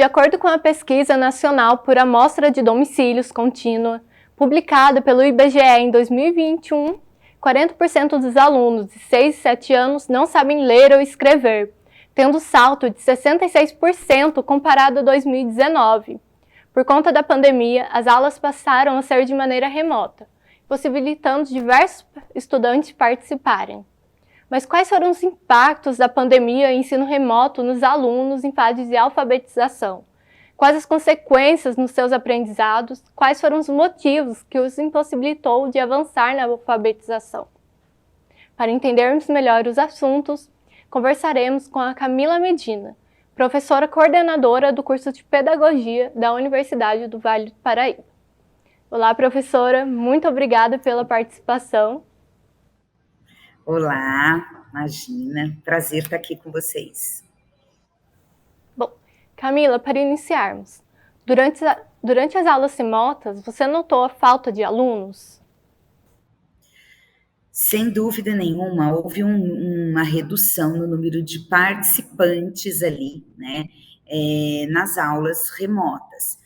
De acordo com a Pesquisa Nacional por Amostra de Domicílios Contínua, publicada pelo IBGE em 2021, 40% dos alunos de 6 e 7 anos não sabem ler ou escrever, tendo salto de 66% comparado a 2019. Por conta da pandemia, as aulas passaram a ser de maneira remota, possibilitando diversos estudantes participarem. Mas quais foram os impactos da pandemia e ensino remoto nos alunos em fase de alfabetização? Quais as consequências nos seus aprendizados? Quais foram os motivos que os impossibilitou de avançar na alfabetização? Para entendermos melhor os assuntos, conversaremos com a Camila Medina, professora coordenadora do curso de Pedagogia da Universidade do Vale do Paraíba. Olá, professora, muito obrigada pela participação. Olá, imagina, prazer estar aqui com vocês. Bom, Camila, para iniciarmos, durante as aulas remotas, você notou a falta de alunos? Sem dúvida nenhuma, houve uma redução no número de participantes ali, né, nas aulas remotas.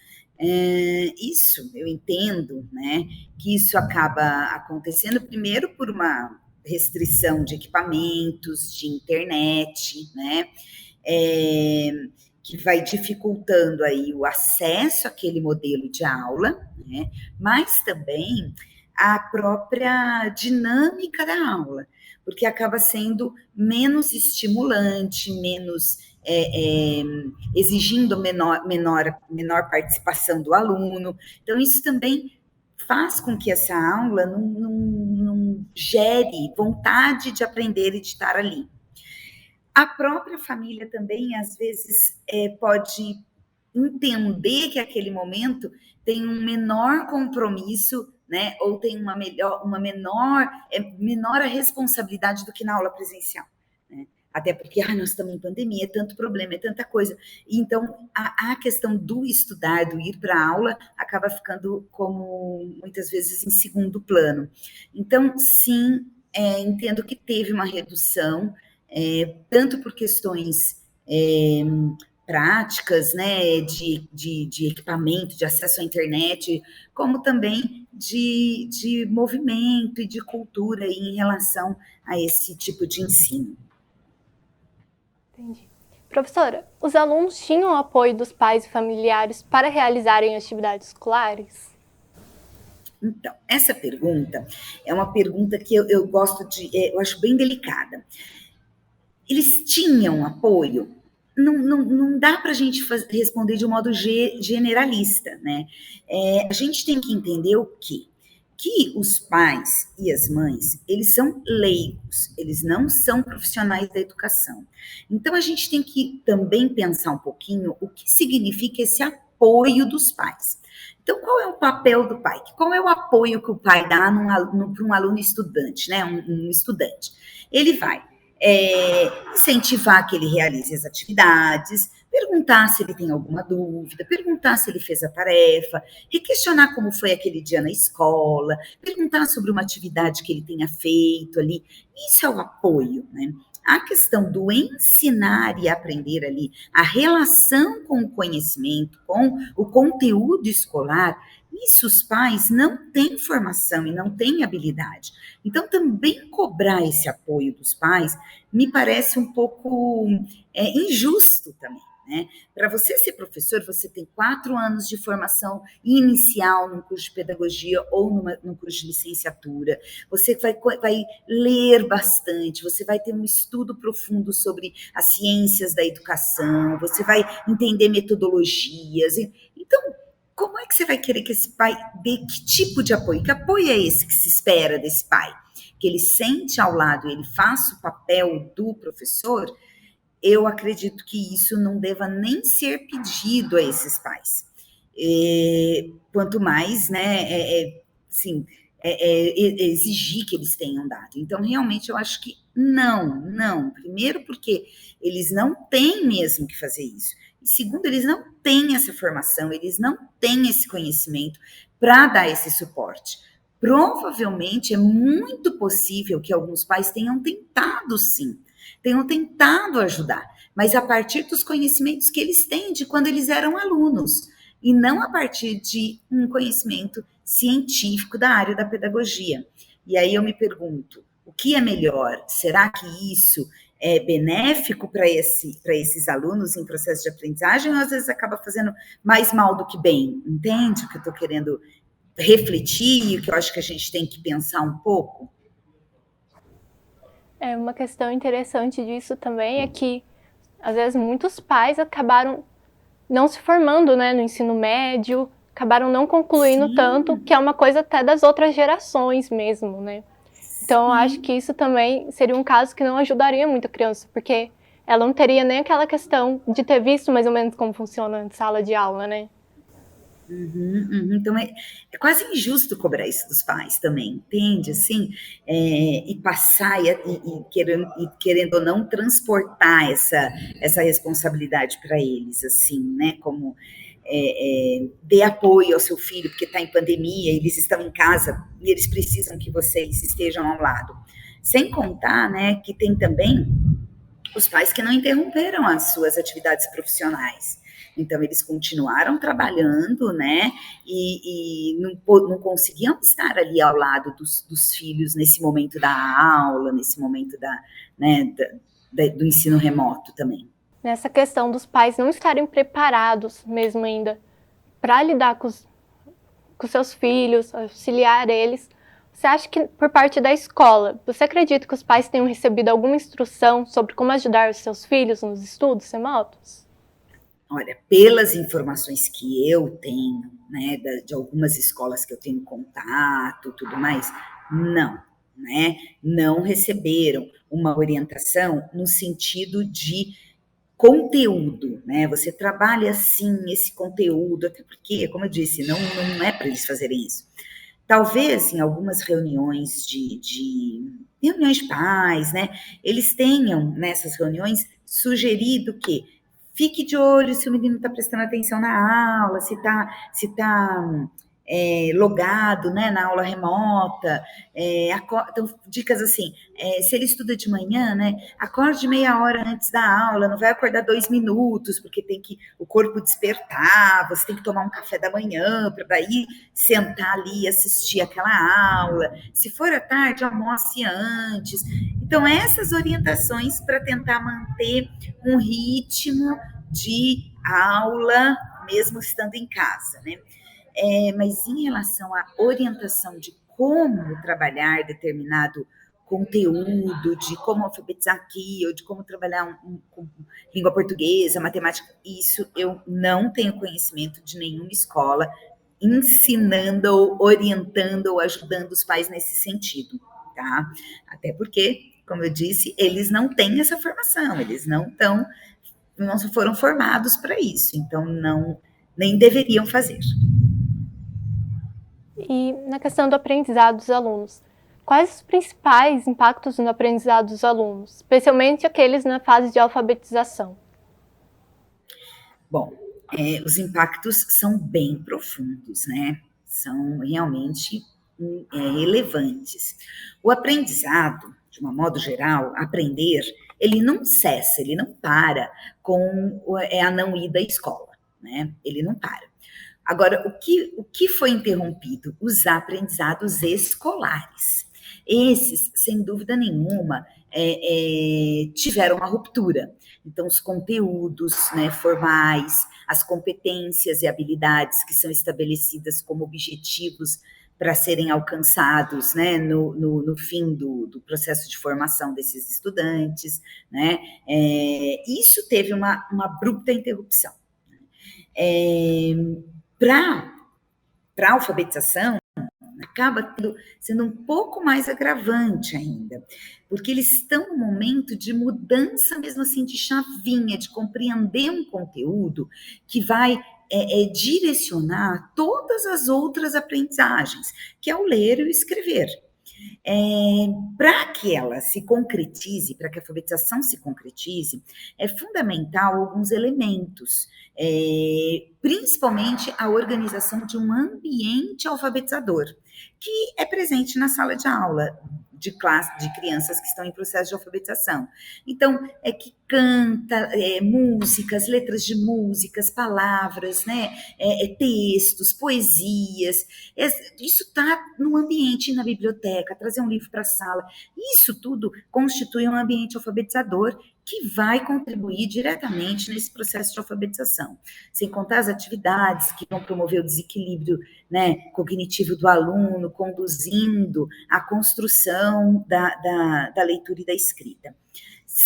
Isso, eu entendo, né, que isso acaba acontecendo primeiro por uma restrição de equipamentos, de internet, né, que vai dificultando aí o acesso àquele modelo de aula, né, mas também a própria dinâmica da aula, porque acaba sendo menos estimulante, menos exigindo menor participação do aluno. Então, isso também faz com que essa aula não gere vontade de aprender e de estar ali. A própria família também, às vezes, pode entender que aquele momento tem um menor compromisso, né, ou tem menor a responsabilidade do que na aula presencial, né? Até porque nós estamos em pandemia, é tanto problema, é tanta coisa. Então, a questão do estudar, do ir para a aula, acaba ficando como, muitas vezes, em segundo plano. Então, sim, entendo que teve uma redução, tanto por questões práticas, né, de equipamento, de acesso à internet, como também de movimento e de cultura em relação a esse tipo de ensino. Entendi. Professora, os alunos tinham o apoio dos pais e familiares para realizarem atividades escolares? Então, essa pergunta é uma pergunta que eu gosto eu acho bem delicada. Eles tinham apoio? Não dá para a gente responder de um modo generalista, né? A gente tem que entender o quê? Que os pais e as mães, eles são leigos, eles não são profissionais da educação. Então, a gente tem que também pensar um pouquinho o que significa esse apoio dos pais. Então, qual é o papel do pai? Qual é o apoio que o pai dá para um aluno estudante, né? Um estudante. Ele vai incentivar que ele realize as atividades, perguntar se ele tem alguma dúvida, perguntar se ele fez a tarefa, questionar como foi aquele dia na escola, perguntar sobre uma atividade que ele tenha feito ali. Isso é o apoio, né? A questão do ensinar e aprender ali, a relação com o conhecimento, com o conteúdo escolar, isso os pais não têm formação e não têm habilidade. Então, também cobrar esse apoio dos pais me parece um pouco injusto também. Né? Para você ser professor, você tem 4 anos de formação inicial no curso de pedagogia ou no curso de licenciatura. Você vai ler bastante, você vai ter um estudo profundo sobre as ciências da educação, você vai entender metodologias. Então, como é que você vai querer que esse pai dê que tipo de apoio? Que apoio é esse que se espera desse pai? Que ele sente ao lado, ele faça o papel do professor? Eu acredito que isso não deva nem ser pedido a esses pais. Quanto mais, né, exigir que eles tenham dado. Então, realmente, eu acho que não. Primeiro, porque eles não têm mesmo que fazer isso. E segundo, eles não têm essa formação, eles não têm esse conhecimento para dar esse suporte. Provavelmente, é muito possível que alguns pais tenham tentado, sim, tenham tentado ajudar, mas a partir dos conhecimentos que eles têm de quando eles eram alunos, e não a partir de um conhecimento científico da área da pedagogia. E aí eu me pergunto, o que é melhor? Será que isso é benéfico para esses alunos em processo de aprendizagem, ou às vezes acaba fazendo mais mal do que bem? Entende o que eu estou querendo refletir e o que eu acho que a gente tem que pensar um pouco? Uma questão interessante disso também é que, às vezes, muitos pais acabaram não se formando, né, no ensino médio, acabaram não concluindo Sim. tanto, que é uma coisa até das outras gerações mesmo, né? Então, eu acho que isso também seria um caso que não ajudaria muito a criança, porque ela não teria nem aquela questão de ter visto mais ou menos como funciona a sala de aula, né? Então, é quase injusto cobrar isso dos pais também, entende? Assim, e passar querendo ou não transportar essa responsabilidade para eles, assim, né? Como dê apoio ao seu filho, porque está em pandemia, eles estão em casa e eles precisam que vocês estejam ao lado. Sem contar, né, que tem também os pais que não interromperam as suas atividades profissionais. Então, eles continuaram trabalhando, né? E não conseguiam estar ali ao lado dos filhos nesse momento da aula, nesse momento né, do ensino remoto também. Nessa questão dos pais não estarem preparados mesmo ainda para lidar com seus filhos, auxiliar eles, você acha que por parte da escola, você acredita que os pais tenham recebido alguma instrução sobre como ajudar os seus filhos nos estudos remotos? Olha, pelas informações que eu tenho, né, de algumas escolas que eu tenho contato, tudo mais, não, né, não receberam uma orientação no sentido de conteúdo, né? Você trabalha assim esse conteúdo, até porque, como eu disse, não é para eles fazerem isso. Talvez em algumas reuniões de reuniões de pais, né? Eles tenham nessas reuniões sugerido que fique de olho se o menino está prestando atenção na aula, se tá logado, né, na aula remota, então, dicas assim, se ele estuda de manhã, né, acorde meia hora antes da aula, não vai acordar 2 minutos, porque tem que o corpo despertar, você tem que tomar um café da manhã, para daí sentar ali e assistir aquela aula, se for à tarde, almoce antes. Então, essas orientações para tentar manter um ritmo de aula, mesmo estando em casa, né? Mas em relação à orientação de como trabalhar determinado conteúdo, de como alfabetizar aqui, ou de como trabalhar com língua portuguesa, matemática, isso eu não tenho conhecimento de nenhuma escola ensinando, ou orientando, ou ajudando os pais nesse sentido, tá? Até porque, como eu disse, eles não têm essa formação, eles não foram formados para isso, então nem deveriam fazer. E na questão do aprendizado dos alunos, quais os principais impactos no aprendizado dos alunos, especialmente aqueles na fase de alfabetização? Bom, os impactos são bem profundos, né? São realmente relevantes. O aprendizado, de um modo geral, aprender, ele não cessa, ele não para com a não ida à escola, né? Ele não para. Agora, o que foi interrompido? Os aprendizados escolares. Esses, sem dúvida nenhuma, tiveram uma ruptura. Então, os conteúdos, né, formais, as competências e habilidades que são estabelecidas como objetivos para serem alcançados, né, no fim do processo de formação desses estudantes, né, isso teve uma abrupta interrupção. Para a alfabetização, acaba sendo um pouco mais agravante ainda, porque eles estão num momento de mudança mesmo assim de chavinha, de compreender um conteúdo que vai direcionar todas as outras aprendizagens, que é o ler e o escrever. Para que ela se concretize, para que a alfabetização se concretize, é fundamental alguns elementos, principalmente a organização de um ambiente alfabetizador, que é presente na sala de aula, de classe de crianças que estão em processo de alfabetização. Então, é que canta músicas, letras de músicas, palavras, né, textos, poesias, isso está no ambiente, na biblioteca, trazer um livro para a sala, isso tudo constitui um ambiente alfabetizador que vai contribuir diretamente nesse processo de alfabetização, sem contar as atividades que vão promover o desequilíbrio, né, cognitivo do aluno, conduzindo à construção da leitura e da escrita.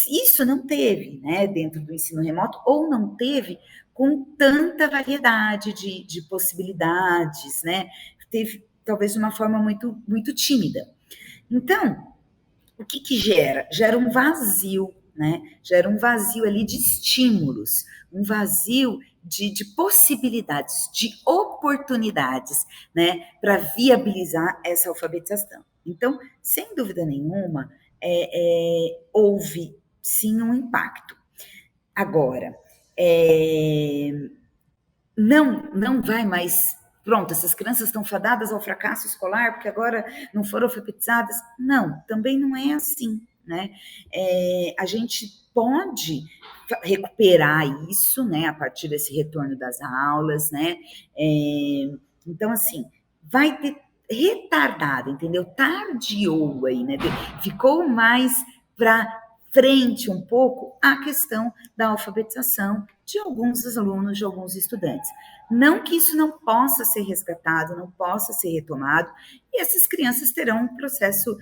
Isso não teve, né, dentro do ensino remoto, ou não teve com tanta variedade de possibilidades, né, teve talvez de uma forma muito, muito tímida. Então, o que gera? Gera um vazio, né? Gera um vazio ali de estímulos, um vazio de possibilidades, de oportunidades, né? Para viabilizar essa alfabetização. Então, sem dúvida nenhuma, houve sim um impacto. Agora, não vai mais. Pronto, essas crianças estão fadadas ao fracasso escolar porque agora não foram alfabetizadas. Não, também não é assim, né? A gente pode recuperar isso, né, a partir desse retorno das aulas, né? Então, assim, vai ter retardado, entendeu? Tardiou aí, né? Ficou mais para frente um pouco a questão da alfabetização de alguns alunos, de alguns estudantes. Não que isso não possa ser resgatado, não possa ser retomado, e essas crianças terão um processo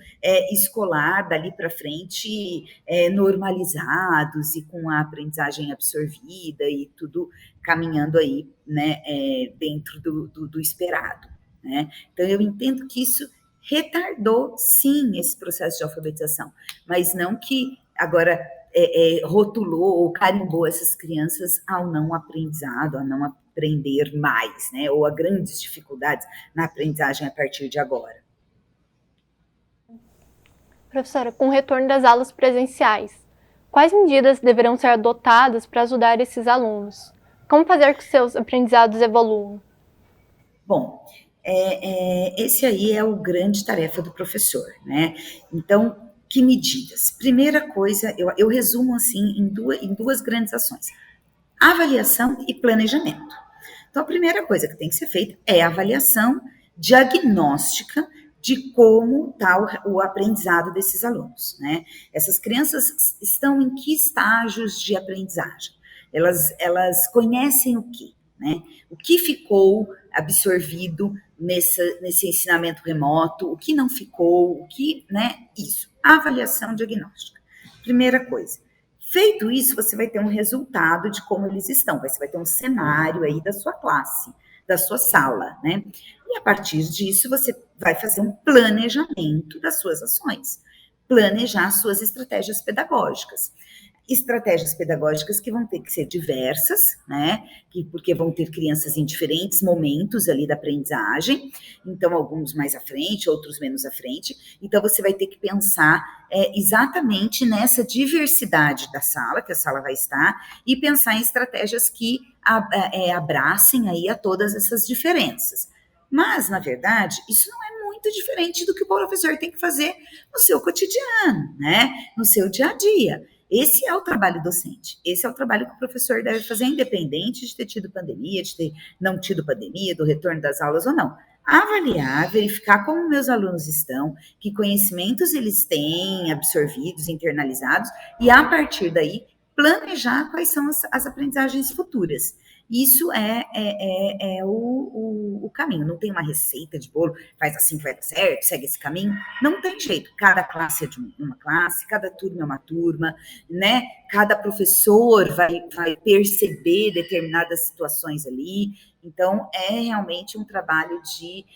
escolar dali para frente normalizados e com a aprendizagem absorvida e tudo caminhando aí, né, dentro do esperado, né? Então, eu entendo que isso retardou, sim, esse processo de alfabetização, mas não que agora rotulou ou carimbou essas crianças ao não aprendizado, a não aprender mais, né? Ou a grandes dificuldades na aprendizagem a partir de agora. Professora, com o retorno das aulas presenciais, quais medidas deverão ser adotadas para ajudar esses alunos? Como fazer com que seus aprendizados evoluam? Bom, esse aí é o grande tarefa do professor, né? Então, que medidas? Primeira coisa, eu resumo assim em duas grandes ações: avaliação e planejamento. Então, a primeira coisa que tem que ser feita é a avaliação diagnóstica de como está o aprendizado desses alunos, né? Essas crianças estão em que estágios de aprendizagem? Elas conhecem o quê, né? O que ficou absorvido nesse ensinamento remoto, o que não ficou, o que, né? Isso, avaliação diagnóstica. Primeira coisa. Feito isso, você vai ter um resultado de como eles estão, você vai ter um cenário aí da sua classe, da sua sala, né? E a partir disso, você vai fazer um planejamento das suas ações, planejar suas estratégias pedagógicas. Estratégias pedagógicas que vão ter que ser diversas, né? Porque vão ter crianças em diferentes momentos ali da aprendizagem, então alguns mais à frente, outros menos à frente. Então você vai ter que pensar exatamente nessa diversidade da sala, que a sala vai estar, e pensar em estratégias que abracem aí a todas essas diferenças. Mas, na verdade, isso não é muito diferente do que o professor tem que fazer no seu cotidiano, né? No seu dia a dia. Esse é o trabalho docente, esse é o trabalho que o professor deve fazer, independente de ter tido pandemia, de ter não tido pandemia, do retorno das aulas ou não. Avaliar, verificar como meus alunos estão, que conhecimentos eles têm absorvidos, internalizados, e a partir daí planejar quais são as aprendizagens futuras. Isso é o caminho. Não tem uma receita de bolo, faz assim que vai dar certo, segue esse caminho. Não tem jeito. Cada classe é de uma classe, cada turma é uma turma, né? Cada professor vai perceber determinadas situações ali. Então, é realmente um trabalho de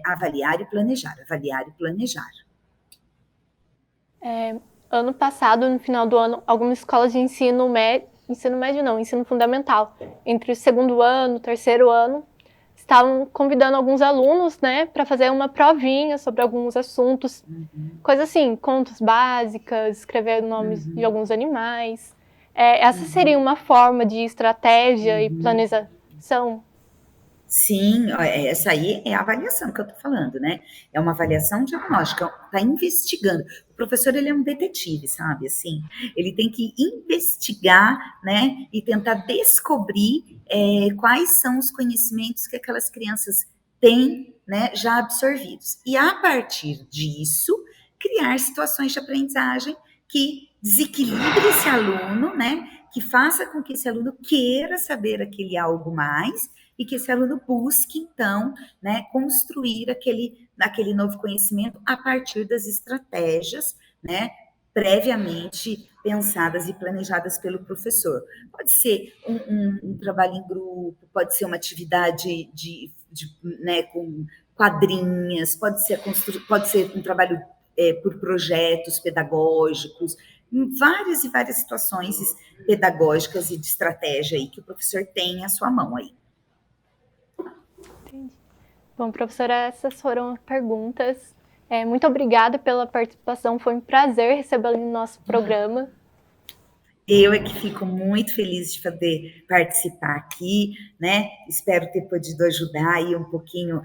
avaliar e planejar, avaliar e planejar. Ano passado, no final do ano, algumas escolas de ensino fundamental, entre o segundo ano e o terceiro ano, estavam convidando alguns alunos, né, para fazer uma provinha sobre alguns assuntos, coisa assim, contas básicas, escrever nomes de alguns animais. Essa seria uma forma de estratégia e planejação? Sim, essa aí é a avaliação que eu estou falando, né? É uma avaliação diagnóstica, está investigando. O professor, ele é um detetive, sabe? Assim, ele tem que investigar, né? E tentar descobrir quais são os conhecimentos que aquelas crianças têm, né? Já absorvidos. E a partir disso, criar situações de aprendizagem que desequilibre esse aluno, né? Que faça com que esse aluno queira saber aquele algo mais e que esse aluno busque, então, né, construir aquele novo conhecimento a partir das estratégias, né, previamente pensadas e planejadas pelo professor. Pode ser um trabalho em grupo, pode ser uma atividade né, com quadrinhas, pode ser um trabalho por projetos pedagógicos, em várias e várias situações pedagógicas e de estratégia aí que o professor tem à sua mão aí. Entendi. Bom, professora, essas foram as perguntas. Muito obrigada pela participação, foi um prazer recebê-la no nosso programa. Eu é que fico muito feliz de poder participar aqui, né? Espero ter podido ajudar aí um pouquinho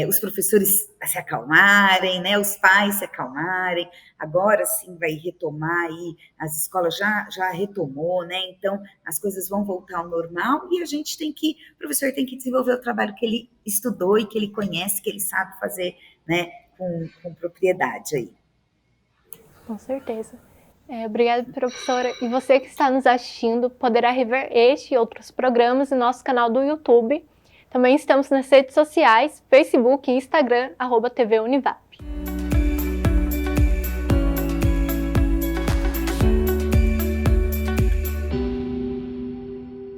os professores a se acalmarem, né? Os pais se acalmarem. Agora sim vai retomar aí, as escolas já retomou, né? Então as coisas vão voltar ao normal e o professor tem que desenvolver o trabalho que ele estudou e que ele conhece, que ele sabe fazer, né? Com propriedade aí. Com certeza. Obrigada, professora. E você que está nos assistindo poderá rever este e outros programas no nosso canal do YouTube. Também estamos nas redes sociais, Facebook e Instagram, @TV Univap.